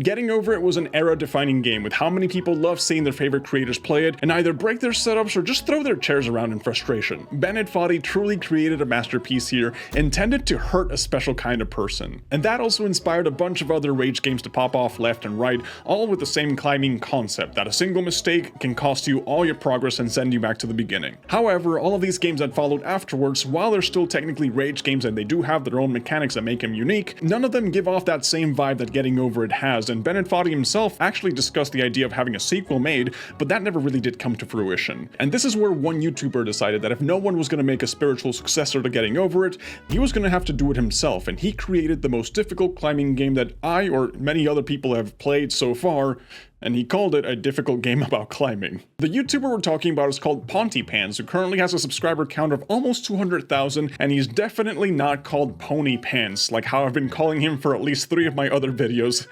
Getting Over It was an era-defining game with how many people love seeing their favorite creators play it and either break their setups or just throw their chairs around in frustration. Bennet Foddy truly created a masterpiece here, intended to hurt a special kind of person. And that also inspired a bunch of other rage games to pop off left and right, all with the same climbing concept, that a single mistake can cost you all your progress and send you back to the beginning. However, all of these games that followed afterwards, while they're still technically rage games and they do have their own mechanics that make them unique, none of them give off that same vibe that Getting Over It has, and Bennet Foddy himself actually discussed the idea of having a sequel made, but that never really did come to fruition. And this is where one YouTuber decided that if no one was going to make a spiritual successor to Getting Over It, he was going to have to do it himself, and he created the most difficult climbing game that I or many other people have played so far, and he called it a difficult game about climbing. The YouTuber we're talking about is called Pontypants, who currently has a subscriber count of almost 200,000, and he's definitely not called Ponypants, like how I've been calling him for at least 3 of my other videos.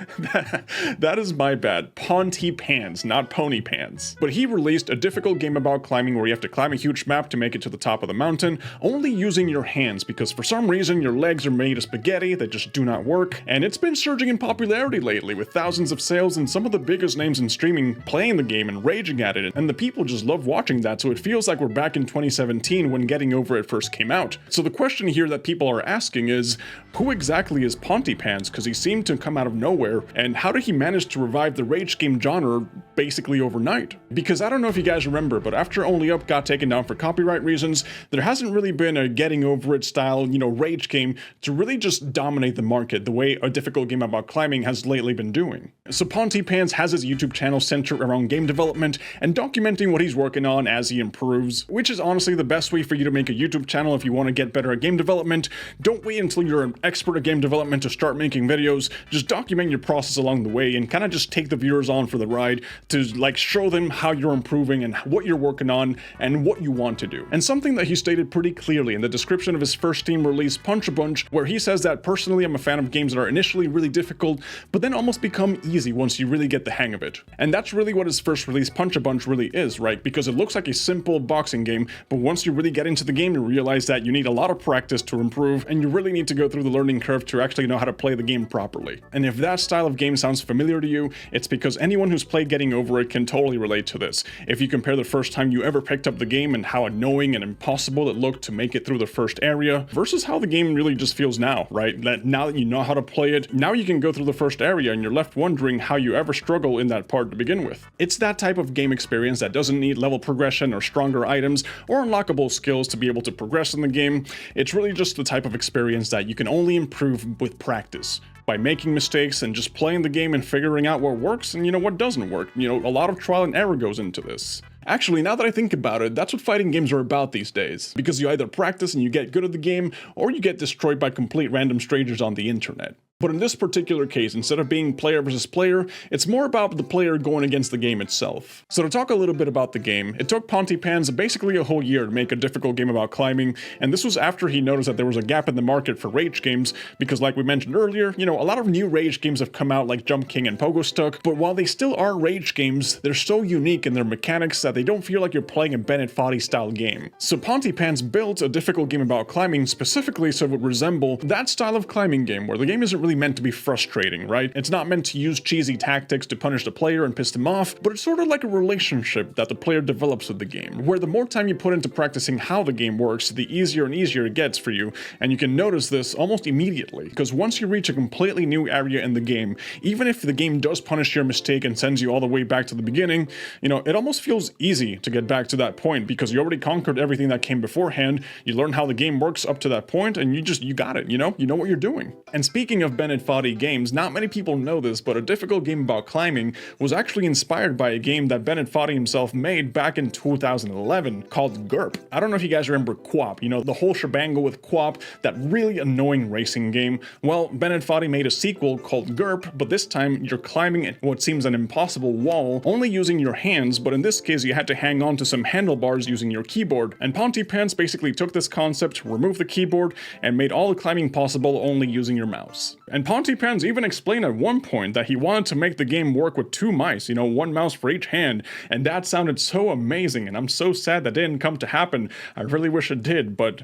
That is my bad. Pontypants, not Ponypants. But he released a difficult game about climbing where you have to climb a huge map to make it to the top of the mountain, only using your hands, because for some reason your legs are made of spaghetti that just do not work, and it's been surging in popularity lately with thousands of sales and some of the biggest names in streaming playing the game and raging at it, and the people just love watching that, so it feels like we're back in 2017 when Getting Over It first came out. So the question here that people are asking is, who exactly is Pontypants, because he seemed to come out of nowhere, and how did he manage to revive the rage game genre basically overnight? Because I don't know if you guys remember, but after Only Up got taken down for copyright reasons, there hasn't really been a Getting Over It style, rage game to really just dominate the market the way a difficult game about climbing has lately been doing. So Pontypants has his YouTube channel centered around game development and documenting what he's working on as he improves, which is honestly the best way for you to make a YouTube channel if you want to get better at game development. Don't wait until you're an expert at game development to start making videos. Just document your process along the way and kind of just take the viewers on for the ride to show them how you're improving and what you're working on and what you want to do. And something that he stated pretty clearly in the description of his first Steam release, Punch a Bunch, where he says that personally I'm a fan of games that are initially really difficult, but then almost become easy once you really get the hang of it. And that's really what his first release, Punch a Bunch, really is, right? Because it looks like a simple boxing game, but once you really get into the game, you realize that you need a lot of practice to improve, and you really need to go through the learning curve to actually know how to play the game properly. And if that style of game sounds familiar to you, it's because anyone who's played Getting Over It can totally relate to this. If you compare the first time you ever picked up the game and how annoying and impossible it looked to make it through the first area, versus how the game really just feels now, right? That now that you know how to play it, now you can go through the first area and you're left wondering how you ever struggle in that part to begin with. It's that type of game experience that doesn't need level progression or stronger items or unlockable skills to be able to progress in the game. It's really just the type of experience that you can only improve with practice, by making mistakes and just playing the game and figuring out what works and what doesn't work. A lot of trial and error goes into this. Actually, now that I think about it, that's what fighting games are about these days, because you either practice and you get good at the game, or you get destroyed by complete random strangers on the internet. But in this particular case, instead of being player versus player, it's more about the player going against the game itself. So to talk a little bit about the game, it took Pontypants basically a whole year to make a difficult game about climbing, and this was after he noticed that there was a gap in the market for rage games, because like we mentioned earlier, a lot of new rage games have come out like Jump King and Pogo Stuck, but while they still are rage games, they're so unique in their mechanics that they don't feel like you're playing a Bennet Foddy style game. So Pontypants built a difficult game about climbing specifically so it would resemble that style of climbing game where the game isn't really meant to be frustrating, right? It's not meant to use cheesy tactics to punish the player and piss them off, but it's sort of like a relationship that the player develops with the game, where the more time you put into practicing how the game works, the easier and easier it gets for you, and you can notice this almost immediately, because once you reach a completely new area in the game, even if the game does punish your mistake and sends you all the way back to the beginning, it almost feels easy to get back to that point, because you already conquered everything that came beforehand, you learn how the game works up to that point, and you got it, you know what you're doing. And speaking of Bennet Foddy games, not many people know this, but a difficult game about climbing was actually inspired by a game that Bennet Foddy himself made back in 2011 called GURP. I don't know if you guys remember QWOP, the whole shebangle with QWOP, that really annoying racing game. Well, Bennet Foddy made a sequel called GURP, but this time you're climbing what seems an impossible wall, only using your hands, but in this case you had to hang on to some handlebars using your keyboard. And Pontypants basically took this concept, removed the keyboard, and made all the climbing possible only using your mouse. And Pontypants even explained at one point that he wanted to make the game work with 2 mice, one mouse for each hand, and that sounded so amazing, and I'm so sad that didn't come to happen. I really wish it did, but,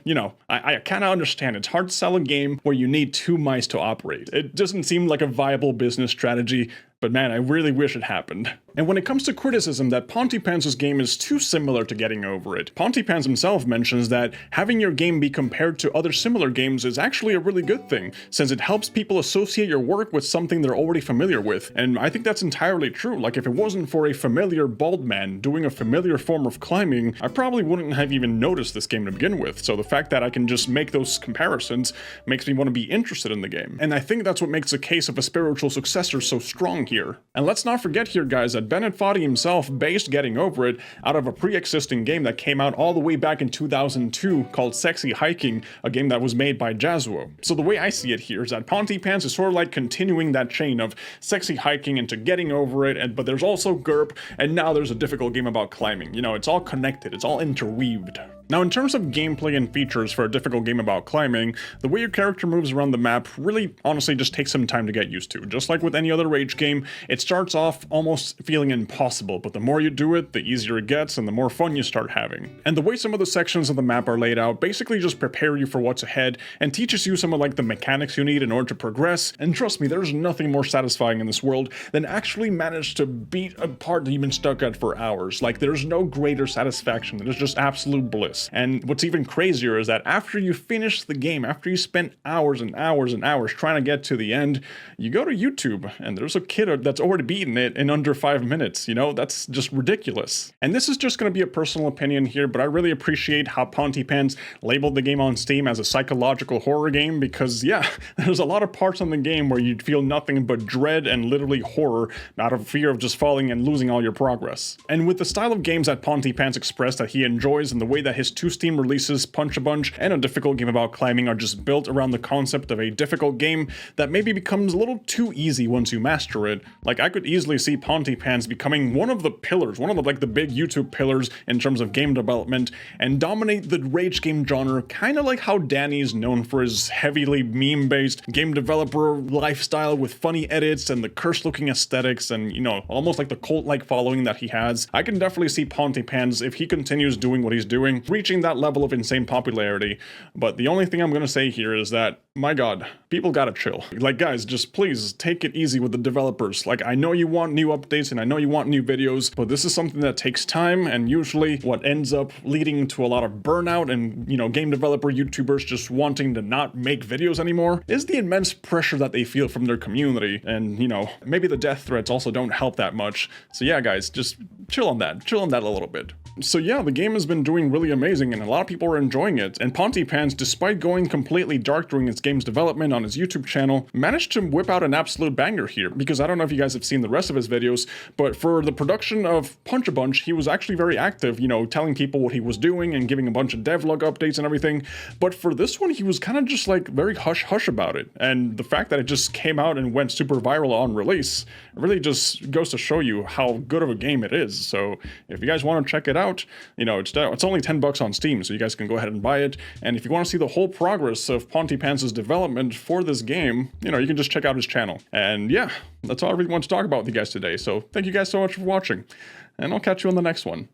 I kind of understand. It's hard to sell a game where you need 2 mice to operate. It doesn't seem like a viable business strategy. But man, I really wish it happened. And when it comes to criticism that Pontypants' game is too similar to Getting Over It, Pontypants himself mentions that having your game be compared to other similar games is actually a really good thing, since it helps people associate your work with something they're already familiar with. And I think that's entirely true. Like, if it wasn't for a familiar bald man doing a familiar form of climbing, I probably wouldn't have even noticed this game to begin with. So the fact that I can just make those comparisons makes me want to be interested in the game. And I think that's what makes the case of a spiritual successor so strong here. And let's not forget here, guys, that Bennet Foddy himself based Getting Over It out of a pre-existing game that came out all the way back in 2002 called Sexy Hiking, a game that was made by Jazuo. So the way I see it here is that Pontypants is sort of like continuing that chain of Sexy Hiking into Getting Over It, but there's also GURP, and now there's a difficult game about climbing. You know, it's all connected, it's all interweaved. Now, in terms of gameplay and features for a difficult game about climbing, the way your character moves around the map really honestly just takes some time to get used to. Just like with any other Rage game, it starts off almost feeling impossible, but the more you do it, the easier it gets and the more fun you start having. And the way some of the sections of the map are laid out basically just prepare you for what's ahead and teaches you some of like the mechanics you need in order to progress. And trust me, there's nothing more satisfying in this world than actually manage to beat a part that you've been stuck at for hours. Like, there's no greater satisfaction. There's just absolute bliss. And what's even crazier is that after you finish the game, after you spent hours and hours and hours trying to get to the end, you go to YouTube and there's a kid that's already beaten it in under 5 minutes. You know, that's just ridiculous. And this is just going to be a personal opinion here, but I really appreciate how Pontypants labeled the game on Steam as a psychological horror game because, yeah, there's a lot of parts in the game where you'd feel nothing but dread and literally horror out of fear of just falling and losing all your progress. And with the style of games that Pontypants expressed that he enjoys and the way that his two Steam releases, Punch-a-Bunch and a difficult game about climbing, are just built around the concept of a difficult game that maybe becomes a little too easy once you master it. Like, I could easily see Pontypants becoming one of the pillars, one of the like the big YouTube pillars in terms of game development, and dominate the Rage game genre, kind of like how Danny is known for his heavily meme-based game developer lifestyle with funny edits and the cursed-looking aesthetics and, you know, almost like the cult-like following that he has. I can definitely see Pontypants, if he continues doing what he's doing, reaching that level of insane popularity. But the only thing I'm gonna say here is that, my god, people gotta chill. Like, guys, just please take it easy with the developers. Like, I know you want new updates and I know you want new videos, but this is something that takes time, and usually what ends up leading to a lot of burnout and, you know, game developer YouTubers just wanting to not make videos anymore is the immense pressure that they feel from their community. And, you know, maybe the death threats also don't help that much. So yeah, guys, just chill on that a little bit. So yeah, the game has been doing really amazing and a lot of people are enjoying it, and Pontypants, despite going completely dark during its game's development on his YouTube channel, managed to whip out an absolute banger here, because I don't know if you guys have seen the rest of his videos, but for the production of Punch-a-Bunch, he was actually very active, you know, telling people what he was doing and giving a bunch of devlog updates and everything, but for this one, he was kind of just like very hush-hush about it, and the fact that it just came out and went super viral on release really just goes to show you how good of a game it is. So if you guys want to check it out, you know, it's only $10 on Steam, so you guys can go ahead and buy it. And if you want to see the whole progress of Pontypants' development for this game, you know, you can just check out his channel. And yeah, that's all I really want to talk about with you guys today. So thank you guys so much for watching, and I'll catch you on the next one.